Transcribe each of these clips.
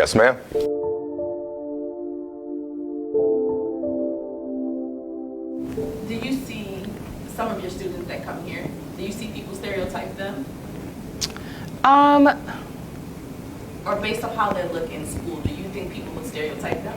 Yes, ma'am. Do you see some of your students that come here? Do you see people stereotype them? Or based on how they look in school, do you think people would stereotype them?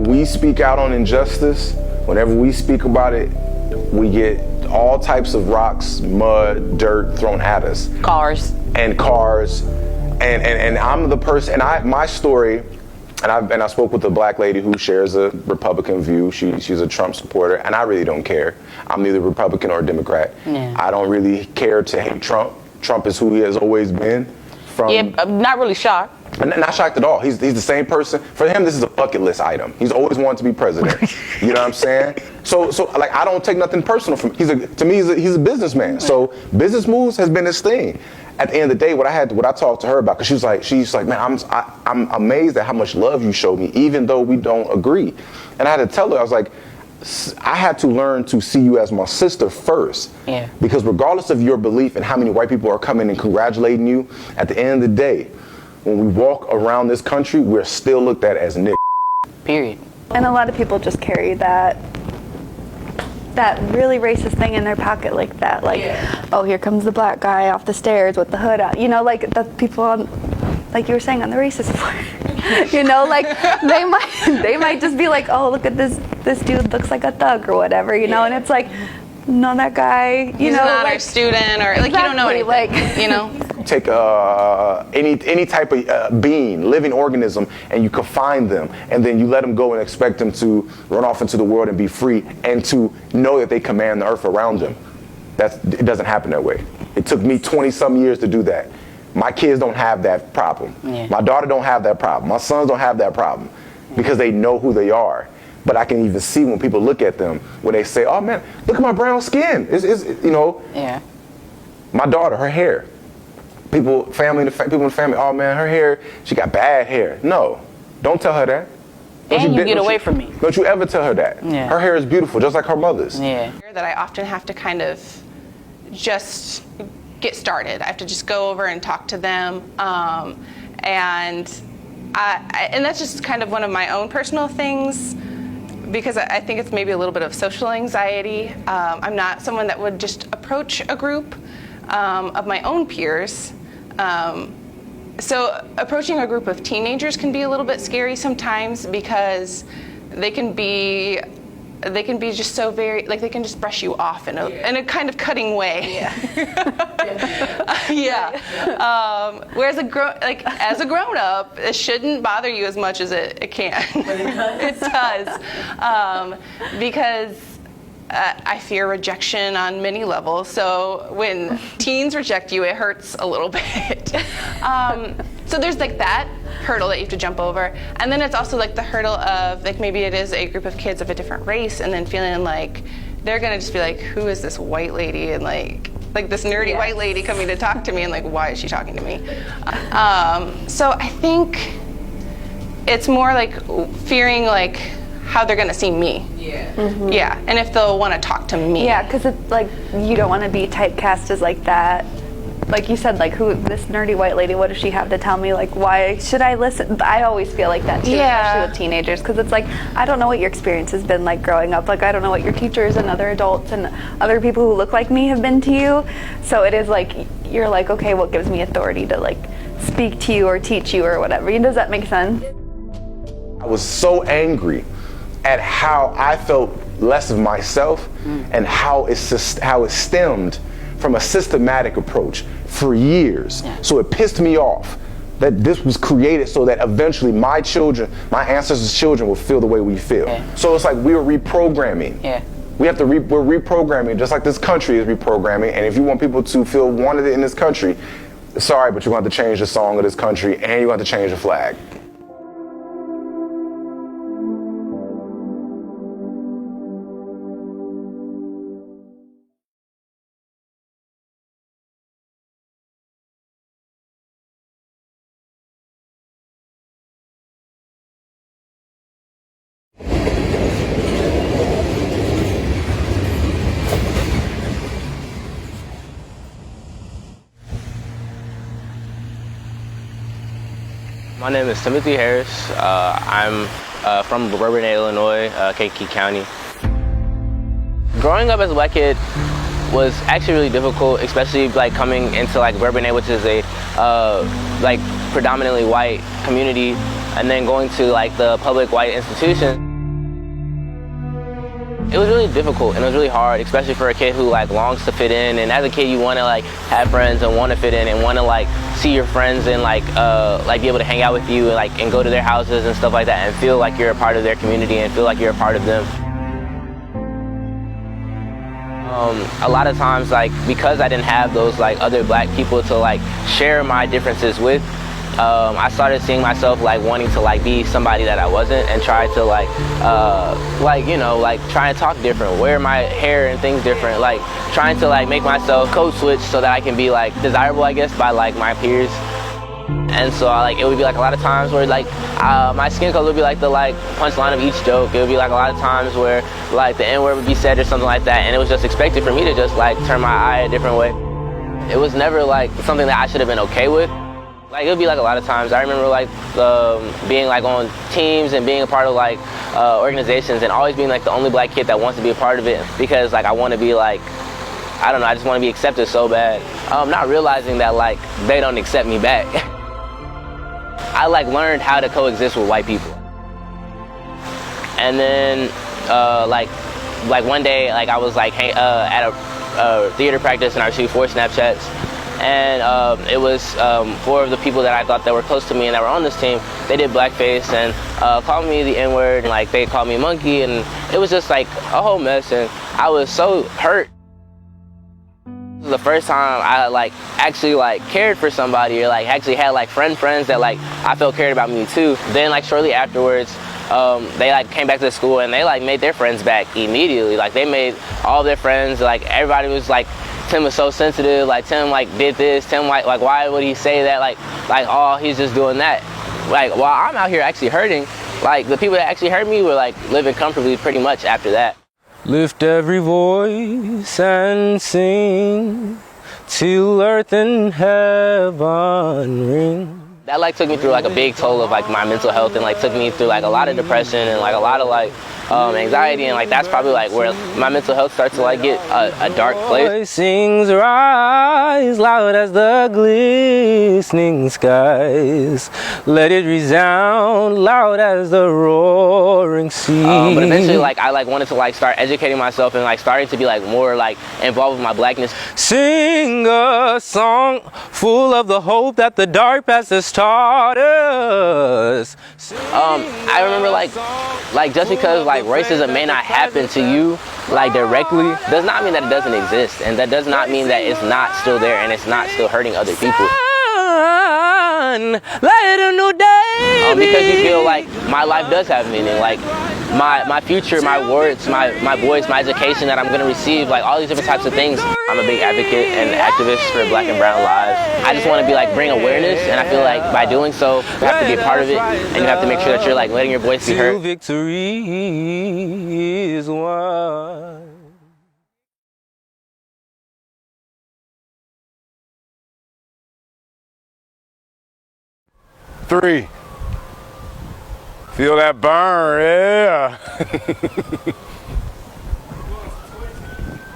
We speak out on injustice. Whenever we speak about it, we get all types of rocks, mud, dirt thrown at us. Cars. And cars. And I'm the person, and my story, and I spoke with a black lady who shares a Republican view. She's a Trump supporter, and I really don't care. I'm neither Republican or Democrat. Yeah. I don't really care to hate Trump. Trump is who he has always been. I'm not really shocked. Not shocked at all. He's the same person. For him, this is a bucket list item. He's always wanted to be president. You know what I'm saying? So like, I don't take nothing personal from him. To me, he's a businessman. So business moves has been his thing. At the end of the day, what I talked to her about, because she's like, man, I'm amazed at how much love you showed me, even though we don't agree. And I had to tell her, I was like, I had to learn to see you as my sister first. Yeah. Because regardless of your belief and how many white people are coming and congratulating you, at the end of the day, when we walk around this country, we're still looked at as niggas. Period. And a lot of people just carry that really racist thing in their pocket like that. Like, oh, here comes the black guy off the stairs with the hood out. You know, like the people on, like you were saying, on the racist floor. You know, like they might just be like, oh, look at this dude looks like a thug or whatever, you know, and it's like, no, that guy, He's not our student, or like, you don't know anything, like, you know. Take any type of being, living organism, and you confine them, and then you let them go and expect them to run off into the world and be free, and to know that they command the earth around them. It doesn't happen that way. It took me 20-some years to do that. My kids don't have that problem. Yeah. My daughter don't have that problem. My sons don't have that problem, because they know who they are. But I can even see when people look at them, when they say, oh man, look at my brown skin. It's you know. Yeah. My daughter, her hair. People in the family, oh man, her hair, she got bad hair. No, don't tell her that. And you get away from me. Don't you ever tell her that. Yeah. Her hair is beautiful, just like her mother's. Yeah. That I often have to kind of just get started. I have to just go over and talk to them. And that's just kind of one of my own personal things, because I think it's maybe a little bit of social anxiety. I'm not someone that would just approach a group of my own peers. So approaching a group of teenagers can be a little bit scary sometimes, because they can be just so very, like, they can just brush you off in a kind of cutting way. Yeah. Whereas as a grown up, it shouldn't bother you as much as it can. But it does. It does. Because I fear rejection on many levels. So when teens reject you, it hurts a little bit. So there's like that hurdle that you have to jump over. And then it's also like the hurdle of, like, maybe it is a group of kids of a different race, and then feeling like they're gonna just be like, who is this white lady? And like this nerdy white lady coming to talk to me, and like, why is she talking to me? So I think it's more like fearing like how they're gonna see me. Yeah. Mm-hmm. Yeah, and if they'll want to talk to me. Yeah, because it's like, you don't want to be typecast as like that. Like you said, like, who, this nerdy white lady, what does she have to tell me? Like, why should I listen? I always feel like that too, especially with teenagers, because it's like, I don't know what your experience has been like growing up. Like, I don't know what your teachers and other adults and other people who look like me have been to you. So it is like, you're like, okay, what gives me authority to like speak to you or teach you or whatever? Does that make sense? I was so angry at how I felt less of myself, and how it stemmed from a systematic approach for years. Yeah. So it pissed me off that this was created so that eventually my children, my ancestors' children, will feel the way we feel. Yeah. So it's like we're reprogramming. Yeah. We have to we're reprogramming, just like this country is reprogramming. And if you want people to feel wanted in this country, sorry, but you're going to have to change the song of this country, and you're going to have to change the flag. My name is Timothy Harris. I'm from Bourbonnais, Illinois, Kankakee County. Growing up as a black kid was actually really difficult, especially like coming into like Bourbonnais, which is a like predominantly white community, and then going to like the public white institution. It was really difficult and it was really hard, especially for a kid who like longs to fit in. And as a kid, you want to like have friends and want to fit in and want to like see your friends and like be able to hang out with you and like and go to their houses and stuff like that and feel like you're a part of their community and feel like you're a part of them. A lot of times, like because I didn't have those like other black people to like share my differences with, I started seeing myself like wanting to like be somebody that I wasn't and try to like you know, like try and talk different, wear my hair and things different, like trying to like make myself code switch so that I can be like desirable, I guess, by like my peers. And so like it would be like a lot of times where like my skin color would be like the like punchline of each joke. It would be like a lot of times where like the N-word would be said or something like that, and it was just expected for me to just like turn my eye a different way. It was never like something that I should have been okay with. Like it would be like a lot of times. I remember like being like on teams and being a part of like organizations and always being like the only black kid that wants to be a part of it because like I want to be like, I don't know, I just want to be accepted so bad. Not realizing that like they don't accept me back. I like learned how to coexist with white people. And then like one day like I was like at a theater practice and I received 4 Snapchats. And it was 4 of the people that I thought that were close to me and that were on this team. They did blackface and called me the N-word, and like they called me monkey, and it was just like a whole mess, and I was so hurt. This was the first time I like actually like cared for somebody or like actually had like friends that like I felt cared about me too. Then like shortly afterwards, they like came back to the school and they like made their friends back immediately. Like they made all their friends, like everybody was like, Tim was so sensitive, like Tim like did this, Tim like why would he say that, like oh, he's just doing that. Like while I'm out here actually hurting, like the people that actually hurt me were like living comfortably pretty much after that. Lift every voice and sing till earth and heaven ring. That like took me through like a big toll of like my mental health and like took me through like a lot of depression and like a lot of like anxiety, and like that's probably like where my mental health starts to like get a dark place. Sings rise loud as the glistening skies. Let it resound loud as the roaring sea. But eventually like I like wanted to like start educating myself and like starting to be like more like involved with my blackness. Sing a song full of the hope that the dark past has taught us. I remember like just because like racism may not happen to you like directly does not mean that it doesn't exist, and that does not mean that it's not still there and it's not still hurting other people. Light a new day. Because you feel like my life does have meaning, like my future, my words, my voice, my education that I'm gonna receive, like all these different types of things. I'm a big advocate and activist for black and brown lives. I just want to be like bring awareness, and I feel like by doing so, you have to be a part of it, and you have to make sure that you're like letting your voice be heard. Victory is won. Three. Feel that burn, yeah.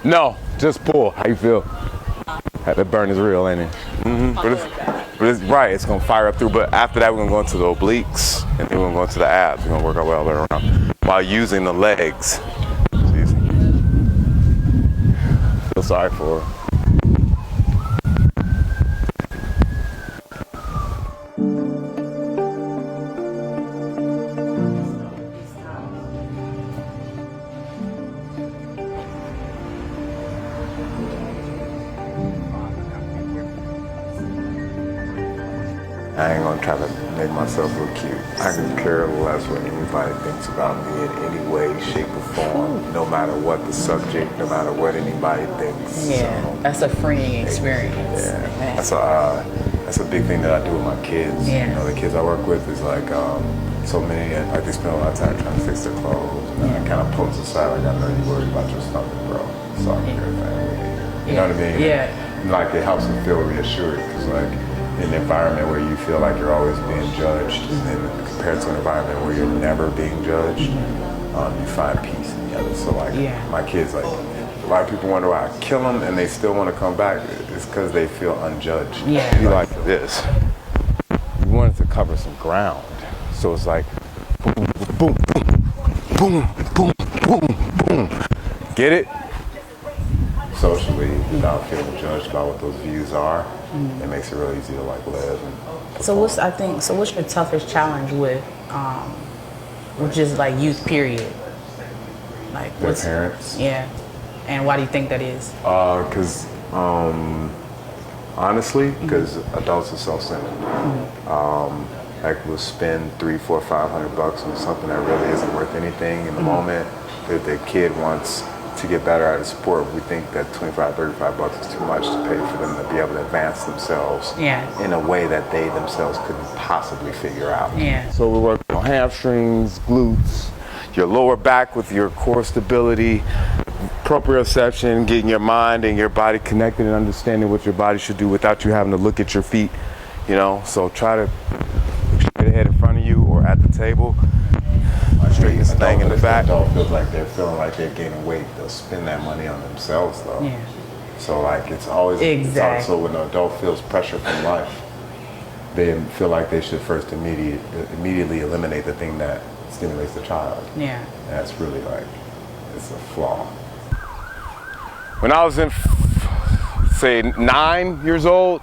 No, just pull. How you feel? That burn is real, ain't it? Mm-hmm. But it's right, it's gonna fire up through, but after that we're gonna go into the obliques, and then we're gonna go into the abs. We're gonna work our way all the way around while using the legs. Feel sorry for her. I ain't gonna try to make myself look cute. I can care less what anybody thinks about me in any way, shape, or form, no matter what the subject, no matter what anybody thinks. Yeah, so, that's a freeing experience. Yeah, that's a big thing that I do with my kids. Yeah. You know, the kids I work with is like so many, like they spend a lot of time trying to fix their clothes, and I kind of pull them aside, like I know you worried about your stomach, bro. Sorry for everything. You know what I mean? Yeah. Like it helps them feel reassured, because like an environment where you feel like you're always being judged, and compared to an environment where you're never being judged, you find peace in the other. So like my kids, like a lot of people wonder why I kill them and they still want to come back. It's because they feel unjudged. Yeah. Be like this. We wanted to cover some ground, so it's like boom, boom, boom, boom, boom, boom. Get it? Socially, without feeling judged by what those views are, it makes it really easy to like live. And So what's your toughest challenge with just like youth period? Like their parents. Yeah. And why do you think that is? Because honestly, because adults are self-centered. Like we'll spend $300, $400, $500 on something that really isn't worth anything in the moment. That the kid wants to get better at a sport, we think that $25, $35 is too much to pay for them to be able to advance themselves in a way that they themselves couldn't possibly figure out. Yeah. So we work on hamstrings, glutes, your lower back with your core stability, proprioception, getting your mind and your body connected and understanding what your body should do without you having to look at your feet, you know. So try to look straight ahead in front of you or at the table. Straightest thing in the back. Adult feels like they're feeling like they're gaining weight. They'll spend that money on themselves though. Yeah. So like it's always so when an adult feels pressure from life, they feel like they should first immediately eliminate the thing that stimulates the child. Yeah. And that's really like it's a flaw. When I was in say 9 years old,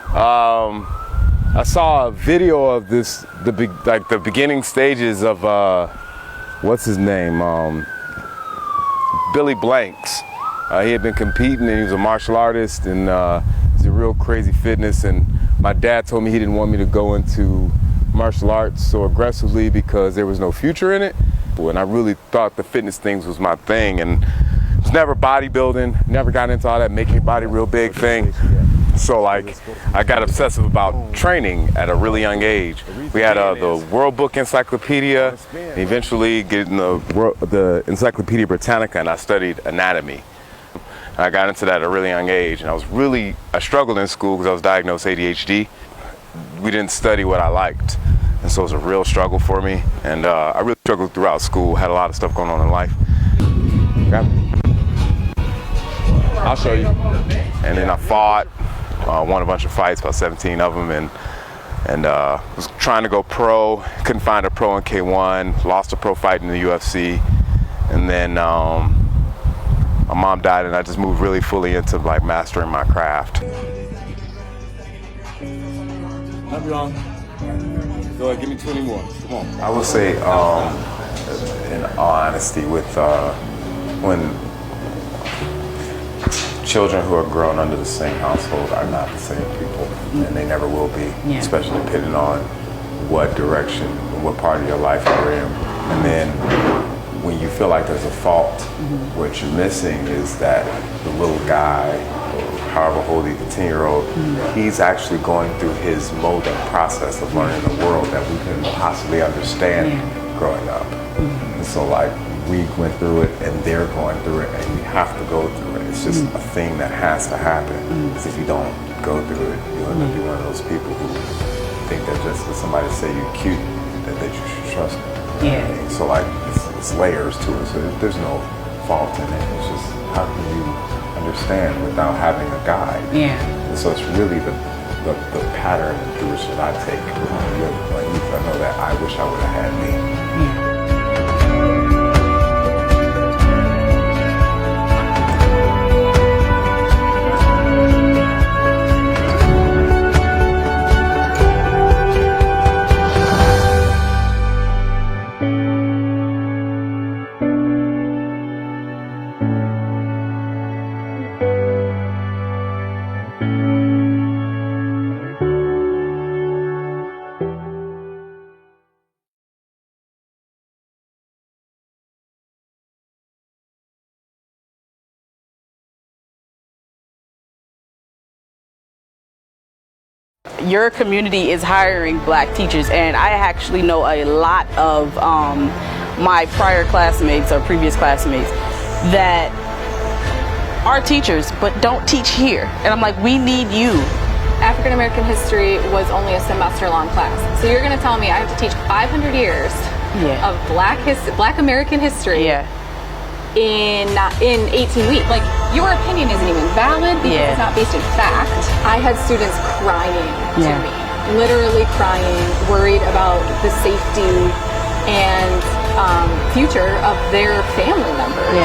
I saw a video of the beginning stages of what's his name? Billy Blanks. He had been competing and he was a martial artist and he's a real crazy fitness. And my dad told me he didn't want me to go into martial arts so aggressively because there was no future in it. And I really thought the fitness things was my thing, and it was never bodybuilding, never got into all that making your body real big thing. So like, I got obsessive about training at a really young age. We had the World Book Encyclopedia, and eventually getting the Encyclopedia Britannica, and I studied anatomy. And I got into that at a really young age, and I struggled in school because I was diagnosed ADHD. We didn't study what I liked, and so it was a real struggle for me. And I really struggled throughout school, had a lot of stuff going on in life. I'll show you. And then I fought. Won a bunch of fights, about 17 of them, and was trying to go pro, couldn't find a pro in K1, lost a pro fight in the UFC, and then my mom died, and I just moved really fully into like mastering my craft. Not wrong. Go ahead, give me 20 more. Come on. I would say, in all honesty, with when children who are grown under the same household are not the same people, and they never will be, especially depending on what direction, what part of your life you're in. And then when you feel like there's a fault, what you're missing is that the little guy, or however old he's, the 10-year-old, he's actually going through his molding process of learning the world that we couldn't possibly understand growing up. And so like, we went through it and they're going through it and we have to go through it. It's just a thing that has to happen. Because if you don't go through it, you'll end up being one of those people who think that just because somebody say you're cute, that you should trust them. Yeah. So like, it's layers to it. So there's no fault in it. It's just how can you understand without having a guide? Yeah. And so it's really the pattern through which that I take with my youth. I know that I wish I would have had me. Yeah. Your community is hiring black teachers, and I actually know a lot of my prior classmates or previous classmates that are teachers but don't teach here, and I'm like, we need you African American history was only a semester-long class. So you're going to tell me I have to teach 500 years of Black American history in 18 weeks. Like, your opinion isn't even valid because it's not based in fact. I had students crying to me, literally crying, worried about the safety and future of their family members.